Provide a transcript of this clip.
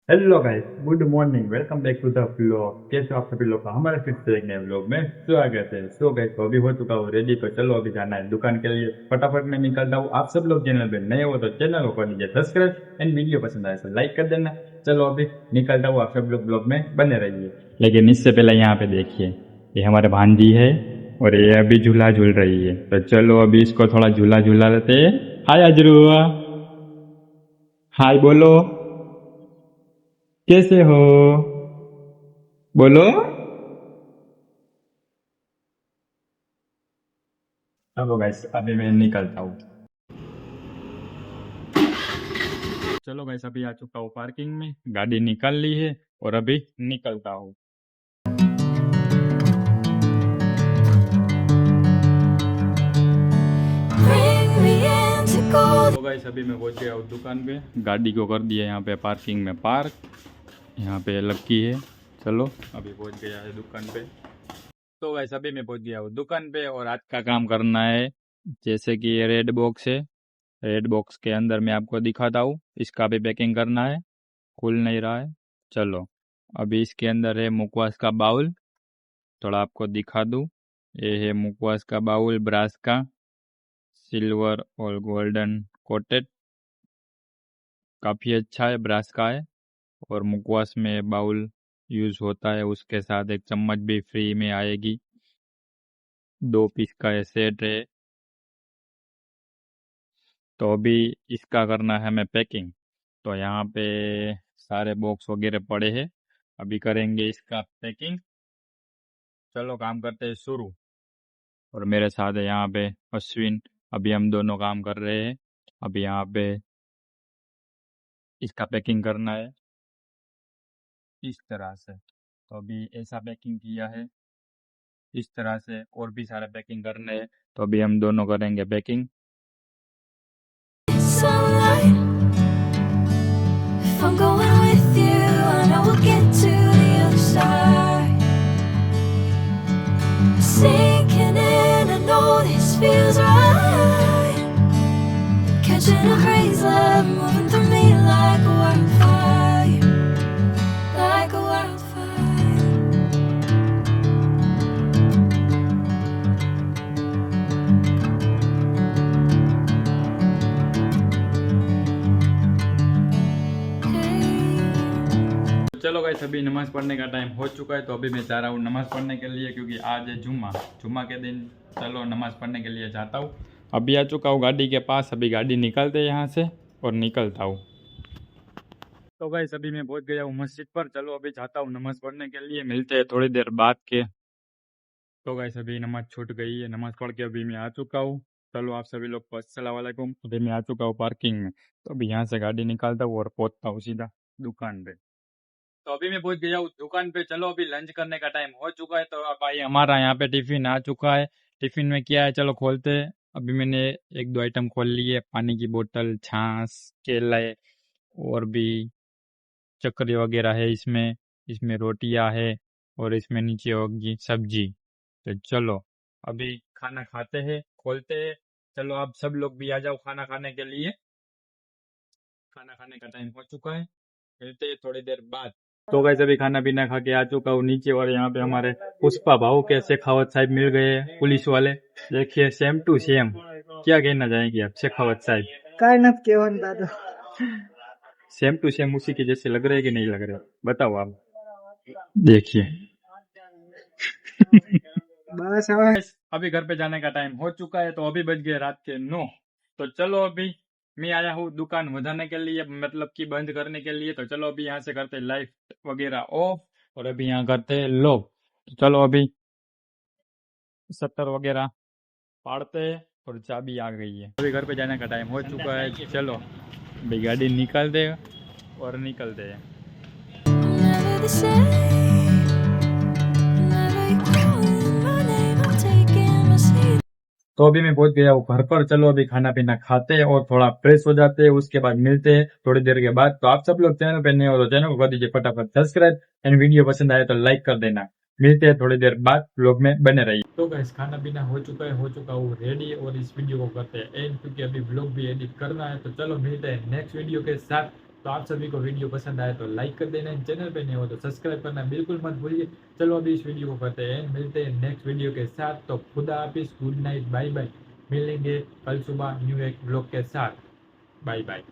Hello guys, good morning. Welcome back to the vlog. कैसे हो आप सभी लोग का हमारे फिर से एक नए व्लॉग में स्वागत है। सो गाइस, तो अभी हो चुका हूँ रेडी, तो चलो अभी जाना है दुकान के लिए। फटाफट मैं निकलता हूँ। आप सब लोग चैनल पे नए हो तो चैनल को कर दीजिए सब्सक्राइब एंड वीडियो पसंद आए तो लाइक कर देना। चलो अभी निकलता हूँ, आप सब लोग ब्लॉग में बने रहिए। लेकिन इससे पहले यहाँ पे देखिए, ये हमारे भांजी है और ये अभी झूला झूल रही है। तो चलो अभी इसको थोड़ा झूला झूला लेते हैं। हाय अजरुआ, हाय बोलो, कैसे हो, बोलो। चलो गाइस, अभी मैं निकलता हूँ। चलो गाइस, अभी आ चुका हूँ पार्किंग में, गाड़ी निकाल ली है और अभी निकलता हूँ। तो गाइस, अभी मैं पहुंच गया हूँ दुकान पे। गाड़ी को कर दिया यहाँ पे पार्किंग में पार्क। यहाँ पे लक्की है। चलो अभी पहुंच गया है दुकान पे। तो गाइस, अभी मैं पहुंच गया हूँ दुकान पे और आज का काम करना है। जैसे कि ये रेड बॉक्स है, रेड बॉक्स के अंदर मैं आपको दिखाता हूँ। इसका भी पैकिंग करना है, खुल नहीं रहा है। चलो अभी इसके अंदर है मुखवास का बाउल। थोड़ा आपको दिखा दूँ। ये है मुखवास का बाउल, ब्रास का, सिल्वर और गोल्डन कोटेड। काफ़ी अच्छा है, ब्रास का है। और मुखवास में बाउल यूज़ होता है, उसके साथ एक चम्मच भी फ्री में आएगी। 2 पीस का ये सेट है। तो अभी इसका करना है हमें पैकिंग। तो यहाँ पे सारे बॉक्स वगैरह पड़े हैं, अभी करेंगे इसका पैकिंग। चलो काम करते हैं शुरू। और मेरे साथ है यहाँ पे अश्विन। अभी हम दोनों काम कर रहे हैं। अभी यहाँ पे इसका पैकिंग करना है इस तरह से। तो अभी ऐसा पैकिंग किया है इस तरह से, और भी सारे पैकिंग करने हैं। तो अभी हम दोनों करेंगे packing. Sinking in, I know this feels right. Catching a breeze, love moving through me like a wildfire, like a wildfire. चलो गाइस, अभी नमाज पढ़ने का टाइम हो चुका है। तो अभी मैं जा रहा हूँ नमाज पढ़ने के लिए, क्योंकि आज है जुम्मा। जुम्मा के दिन चलो नमाज पढ़ने के लिए जाता हूँ। अभी आ चुका हूँ गाड़ी के पास। अभी गाड़ी निकालते हैं यहाँ से और निकलता हूँ। तो गाइस, अभी मैं पहुँच गया हूँ मस्जिद पर। चलो अभी जाता हूँ नमाज पढ़ने के लिए, मिलते हैं थोड़ी देर बाद के। तो गाइस, अभी नमाज छूट गई है, नमाज पढ़ के अभी मैं आ चुका हूँ। चलो आप सभी लोग को अस्सलाम वालेकुम। अभी मैं आ चुका हूँ पार्किंग में। तो अभी यहाँ से गाड़ी निकालता हूँ और पहुँचता हूँ सीधा दुकान पे। तो अभी मैं पहुंच गया हूँ दुकान पे। चलो अभी लंच करने का टाइम हो चुका है। तो अब भाई हमारा यहाँ पे टिफिन आ चुका है। टिफिन में क्या है, चलो खोलते हैं। अभी मैंने 1-2 आइटम खोल लिए, पानी की बोतल, छाछ, केले और भी चक्री वगैरह है इसमें। इसमें रोटियां है और इसमें नीचे होगी सब्जी। तो चलो अभी खाना खाते हैं, खोलते हैं। चलो आप सब लोग भी आ जाओ खाना खाने के लिए। खाना खाने का टाइम हो चुका है, मिलते हैं थोड़ी देर बाद। तो गाइस, अभी खाना पीना खा के आ चुका हूँ नीचे। और यहाँ पे हमारे पुष्पा भाऊ के शेखावत साहब मिल गए हैं, पुलिस वाले। देखिए, सेम टू सेम। क्या कहना चाहेंगे आप शेखावत साहब? काय नत केवन दादू। सेम टू सेम उसी के जैसे लग रहे हैं कि नहीं लग रहे, बताओ आप। देखिए। बस હવે अभी घर पे जाने का टाइम हो चुका है। तो अभी बज गए रात के 9। तो चलो अभी मैं आया हूँ दुकान बजाने के लिए, मतलब कि बंद करने के लिए। तो चलो अभी यहाँ से करते लाइट वगैरह ऑफ और अभी यहाँ करते लॉक। तो चलो अभी शटर वगैरह पाड़ते हैं और चाबी आ गई है। अभी घर पे जाने का टाइम हो चुका है। चलो अभी गाड़ी निकाल दे और निकलते हैं। Never the same, never you calling my name, I'm taking my seat. तो अभी मैं पहुंच गया हूँ घर पर। चलो अभी खाना पीना खाते हैं और थोड़ा फ्रेश हो जाते हैं, उसके बाद मिलते हैं थोड़ी देर के बाद। तो आप सब लोग चैनल पे नए हो तो चैनल को कर दीजिए फटाफट सब्सक्राइब एंड वीडियो पसंद आए तो लाइक कर देना। मिलते हैं थोड़ी देर बाद, व्लॉग में बने रहिए। तो गाइस, खाना पीना हो चुका हूँ रेडी और इस वीडियो को करते हैं एंड, क्योंकि अभी व्लॉग भी एडिट करना है। तो चलो मिलते हैं नेक्स्ट वीडियो के साथ। तो आप सभी को वीडियो पसंद आए तो लाइक कर देना, चैनल पे नहीं हो तो सब्सक्राइब करना बिल्कुल मत भूलिए। चलो अभी इस वीडियो को करते हैं, मिलते हैं नेक्स्ट वीडियो के साथ। तो खुदा हाफिज, गुड नाइट, बाय बाय। मिलेंगे कल सुबह न्यू एक ब्लॉग के साथ। Bye bye.